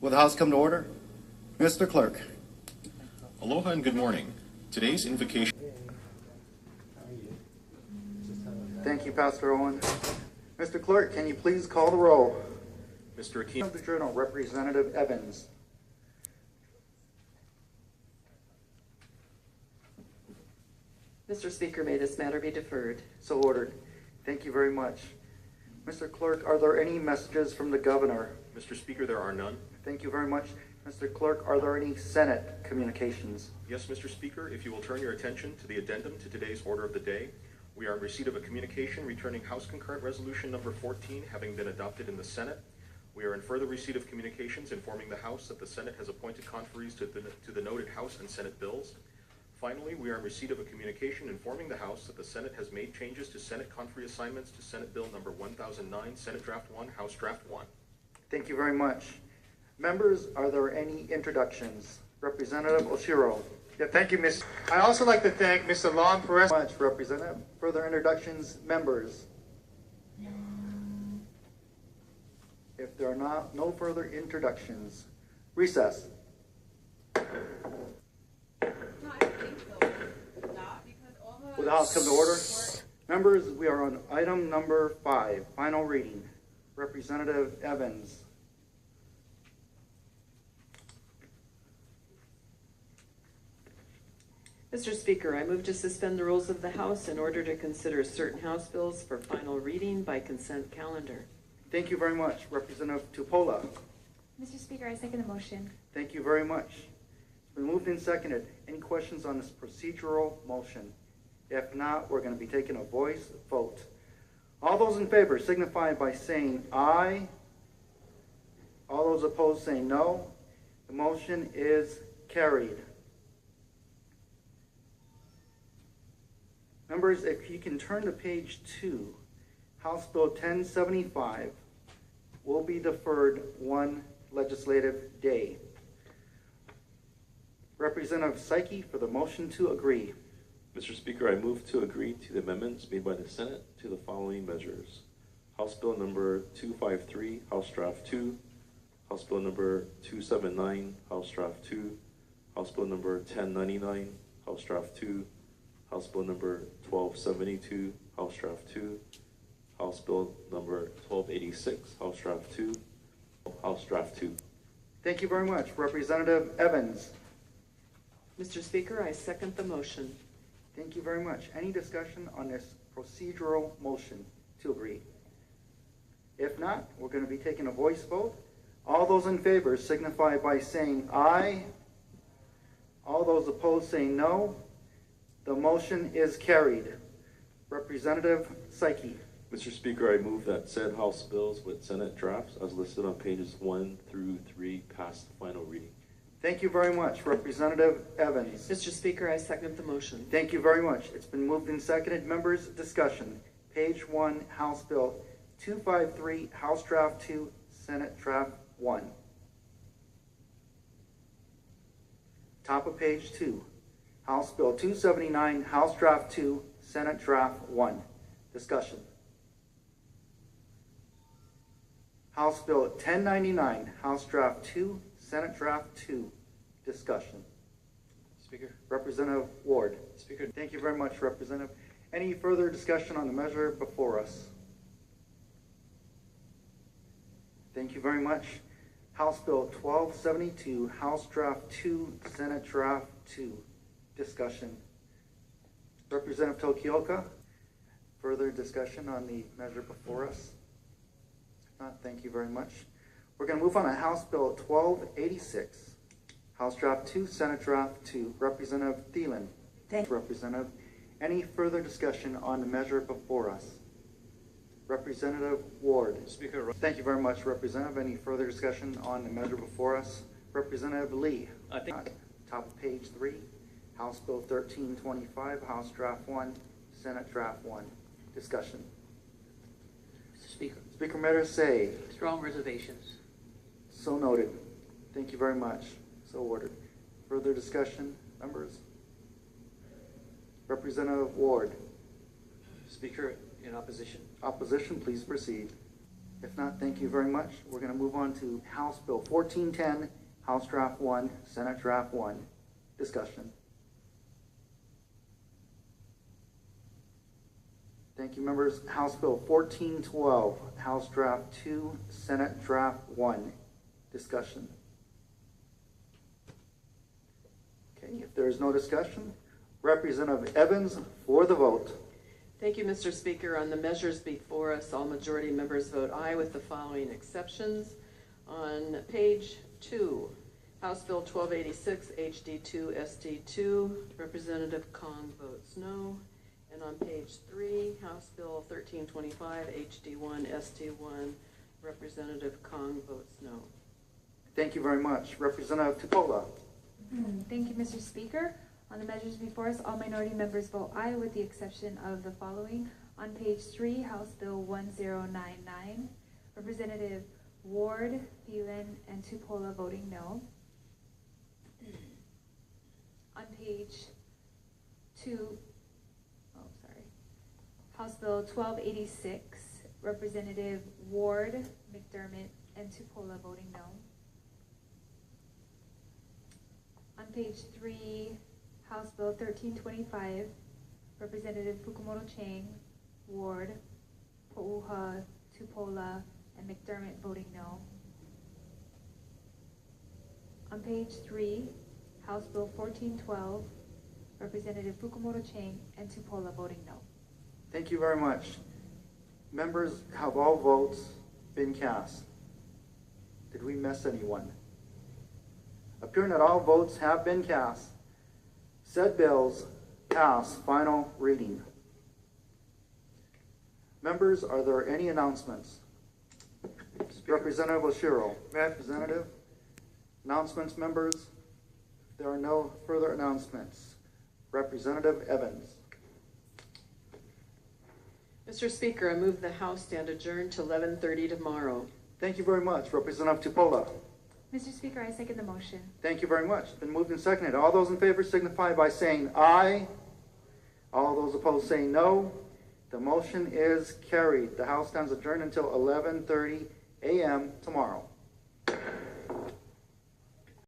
Will the House come to order? Mr. Clerk. Aloha and good morning. Today's invocation. Thank you, Pastor Owen. Mr. Clerk, can you please call the roll? Mr. Akeem. Of the Journal, Representative Evans. Mr. Speaker, may this matter be deferred. So ordered. Thank you very much. Mr. Clerk, are there any messages from the Governor? Mr. Speaker, there are none. Thank you very much. Mr. Clerk, are there any Senate communications? Yes, Mr. Speaker, if you will turn your attention to the addendum to today's order of the day, we are in receipt of a communication returning House Concurrent Resolution number 14 having been adopted in the Senate. We are in further receipt of communications informing the House that the Senate has appointed conferees to the noted House and Senate bills. Finally, we are in receipt of a communication informing the House that the Senate has made changes to Senate conferee assignments to Senate Bill number 1009, Senate Draft 1, House Draft 1. Thank you very much. Members, are there any introductions? Representative Oshiro. Yeah, thank you, Ms. I also like to thank Mr. Lon Perez. Much, Representative. Further introductions, members. If there are no further introductions, recess. Will the House come to order? Members, we are on item number 5, final reading. Representative Evans. Mr. Speaker, I move to suspend the rules of the House in order to consider certain House bills for final reading by consent calendar. Thank you very much. Representative Tupola. Mr. Speaker, I second the motion. Thank you very much. It's been moved and seconded. Any questions on this procedural motion? If not, we're going to be taking a voice vote. All those in favor signify by saying aye. All those opposed saying no. The motion is carried. Members, if you can turn to page 2, House Bill 1075 will be deferred one legislative day. Representative Psyche for the motion to agree. Mr. Speaker, I move to agree to the amendments made by the Senate to the following measures. House Bill number 253, House Draft 2. House Bill number 279, House Draft 2. House Bill number 1099, House Draft 2. House Bill number 1272, House Draft 2. House Bill number 1286, House Draft 2. House Draft 2. Thank you very much. Representative Evans. Mr. Speaker, I second the motion. Thank you very much. Any discussion on this procedural motion to agree? If not, we're going to be taking a voice vote. All those in favor signify by saying aye. All those opposed saying no. The motion is carried. Representative Psyche. Mr. Speaker, I move that said House bills with Senate drafts as listed on pages 1 through 3 pass the final reading. Thank you very much. Representative Evans. Mr. Speaker, I second the motion. Thank you very much. It's been moved and seconded. Members, discussion. Page 1, House Bill 253, House Draft 2, Senate Draft 1. Top of page 2, House Bill 279, House Draft 2, Senate Draft 1. Discussion. House Bill 1099, House Draft 2, Senate Draft 2. Discussion. Speaker. Representative Ward. Speaker. Thank you very much, Representative. Any further discussion on the measure before us? Thank you very much. House Bill 1272, House Draft 2, Senate Draft 2. Discussion. Representative Tokioka, further discussion on the measure before us? If not, thank you very much. We're going to move on to House Bill 1286, House Draft 2, Senate Draft 2. Representative Thielen. Thank you. Representative, any further discussion on the measure before us? Representative Ward. Speaker. Thank you very much, Representative. Any further discussion on the measure before us? Representative Lee. I think. Top of page 3, House Bill 1325, House Draft 1, Senate Draft 1. Discussion. Mr. Speaker. Speaker Metters say. Strong reservations. So noted. Thank you very much. So ordered. Further discussion, members? Representative Ward. Speaker, in opposition. Opposition, please proceed. If not, thank you very much. We're going to move on to House Bill 1410, House Draft 1, Senate Draft 1. Discussion. Thank you, members. House Bill 1412, House Draft 2, Senate Draft 1. Discussion. Okay, if there is no discussion, Representative Evans for the vote. Thank you, Mr. Speaker. On the measures before us, all majority members vote aye with the following exceptions. On page 2, House Bill 1286, HD2, SD2, Representative Kong votes no. And on page 3, House Bill 1325, HD1, SD1, Representative Kong votes no. Thank you very much. Representative Tupola. Thank you, Mr. Speaker. On the measures before us, all minority members vote aye with the exception of the following. On page 3, House Bill 1099, Representative Ward, Phelan, and Tupola voting no. On page 2, House Bill 1286, Representative Ward, McDermott, and Tupola voting no. On page 3, House Bill 1325, Representative Fukumoto Chang, Ward, Pouha, Tupola, and McDermott voting no. On page 3, House Bill 1412, Representative Fukumoto Chang and Tupola voting no. Thank you very much. Members, have all votes been cast? Did we miss anyone? Appearing that all votes have been cast, said bills pass final reading. Members, are there any announcements? Representative Oshiro. Representative. Announcements, members? There are no further announcements. Representative Evans. Mr. Speaker, I move the House stand adjourned to 11:30 tomorrow. Thank you very much. Representative Tupola. Mr. Speaker, I second the motion. Thank you very much. It's been moved and seconded. All those in favor signify by saying aye. All those opposed say no. The motion is carried. The House stands adjourned until 11:30 a.m. tomorrow.